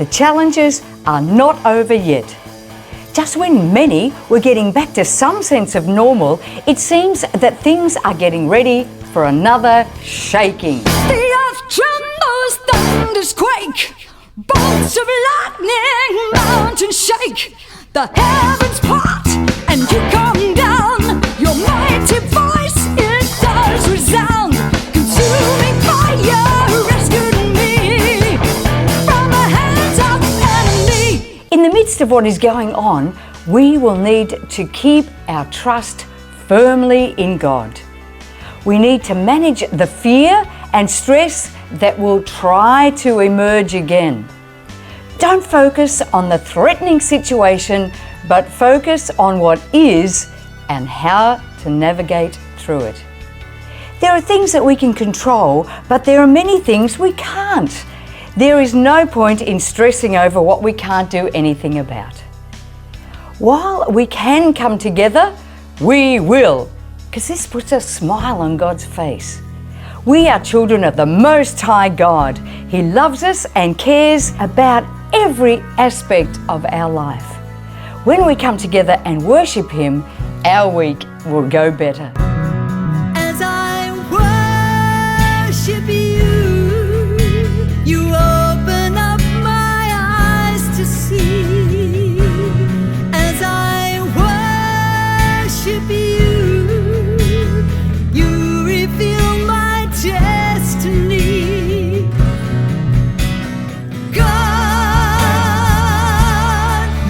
The challenges are not over yet. Just when many were getting back to some sense of normal, it seems that things are getting ready for another shaking. The earth trembles, thunders quake, bolts of lightning, mountains shake. The heavens part and you come down. Your mighty voice, it does resound. Consuming fire rescued me from the hands of the enemy. In the midst of what is going on, we will need to keep our trust firmly in God. We need to manage the fear and stress that will try to emerge again. Don't focus on the threatening situation, but focus on what is and how to navigate through it. There are things that we can control, but there are many things we can't. There is no point in stressing over what we can't do anything about. While we can come together, we will, because this puts a smile on God's face. We are children of the Most High God. He loves us and cares about every aspect of our life. When we come together and worship Him, our week will go better. As I worship you, you open up my eyes to see. As I worship you, you reveal my destiny. God,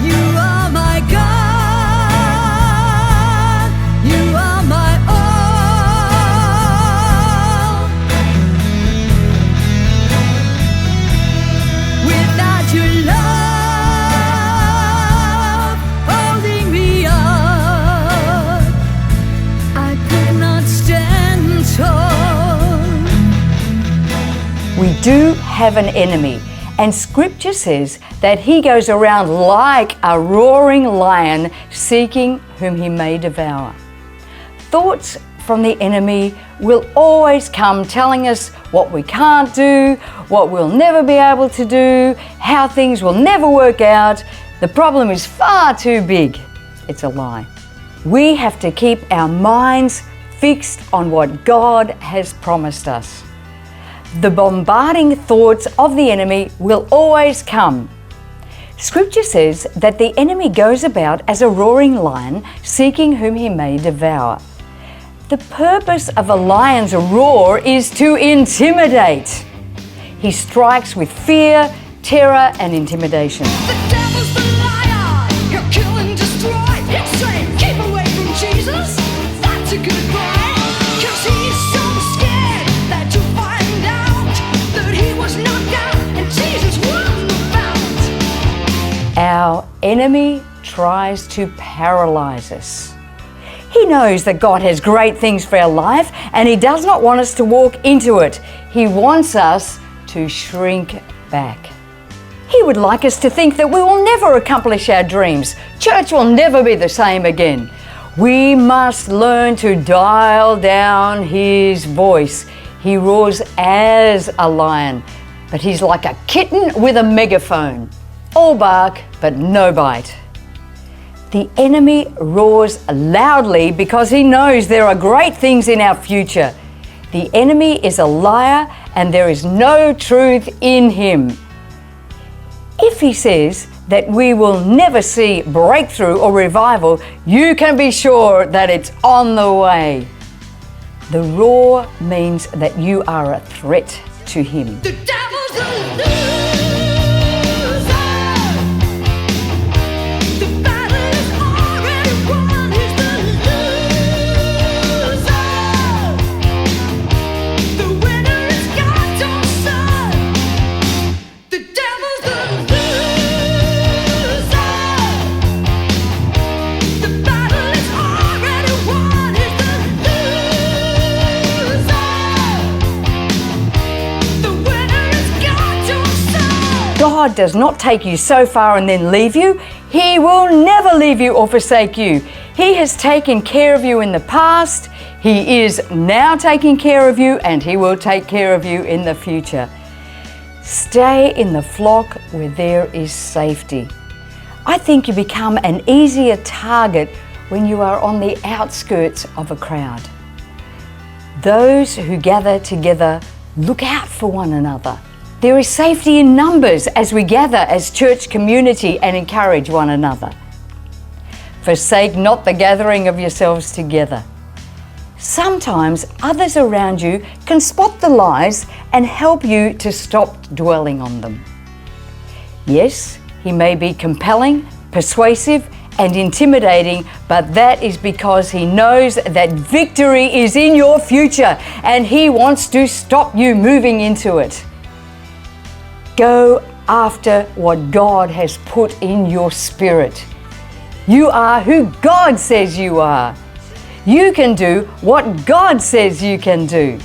you are my God. You are my all. Without your love holding me up, I could not stand tall. We do have an enemy, and Scripture says that he goes around like a roaring lion, seeking whom he may devour. Thoughts from the enemy will always come telling us what we can't do, what we'll never be able to do, how things will never work out. The problem is far too big. It's a lie. We have to keep our minds fixed on what God has promised us. The bombarding thoughts of the enemy will always come. Scripture says that the enemy goes about as a roaring lion, seeking whom he may devour. The purpose of a lion's roar is to intimidate. He strikes with fear, terror, and intimidation. The devil's the liar. He'll kill and destroy. He'll say, keep away from Jesus. That's a good boy. 'Cause he's so scared that you'll find out that he was knocked out and Jesus wasn't found. Our enemy tries to paralyze us. He knows that God has great things for our life, and he does not want us to walk into it. He wants us to shrink back. He would like us to think that we will never accomplish our dreams. Church will never be the same again. We must learn to dial down his voice. He roars as a lion, but he's like a kitten with a megaphone. All bark, but no bite. The enemy roars loudly because he knows there are great things in our future. The enemy is a liar and there is no truth in him. If he says that we will never see breakthrough or revival, you can be sure that it's on the way. The roar means that you are a threat to him. The devil's a loser. The battle is already won. He's the loser. The winner is God's own son. The devil's a loser. The battle is already won. He's the loser. The winner is God's own son. God does not take you so far and then leave you. He will never leave you or forsake you. He has taken care of you in the past. He is now taking care of you, and he will take care of you in the future. Stay in the flock where there is safety. I think you become an easier target when you are on the outskirts of a crowd. Those who gather together look out for one another. There is safety in numbers as we gather as church community and encourage one another. Forsake not the gathering of yourselves together. Sometimes others around you can spot the lies and help you to stop dwelling on them. Yes, he may be compelling, persuasive, and intimidating, but that is because he knows that victory is in your future and he wants to stop you moving into it. Go after what God has put in your spirit. You are who God says you are. You can do what God says you can do.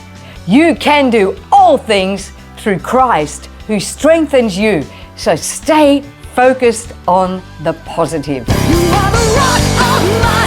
You can do all things through Christ who strengthens you. So stay focused on the positive. You are the rock of my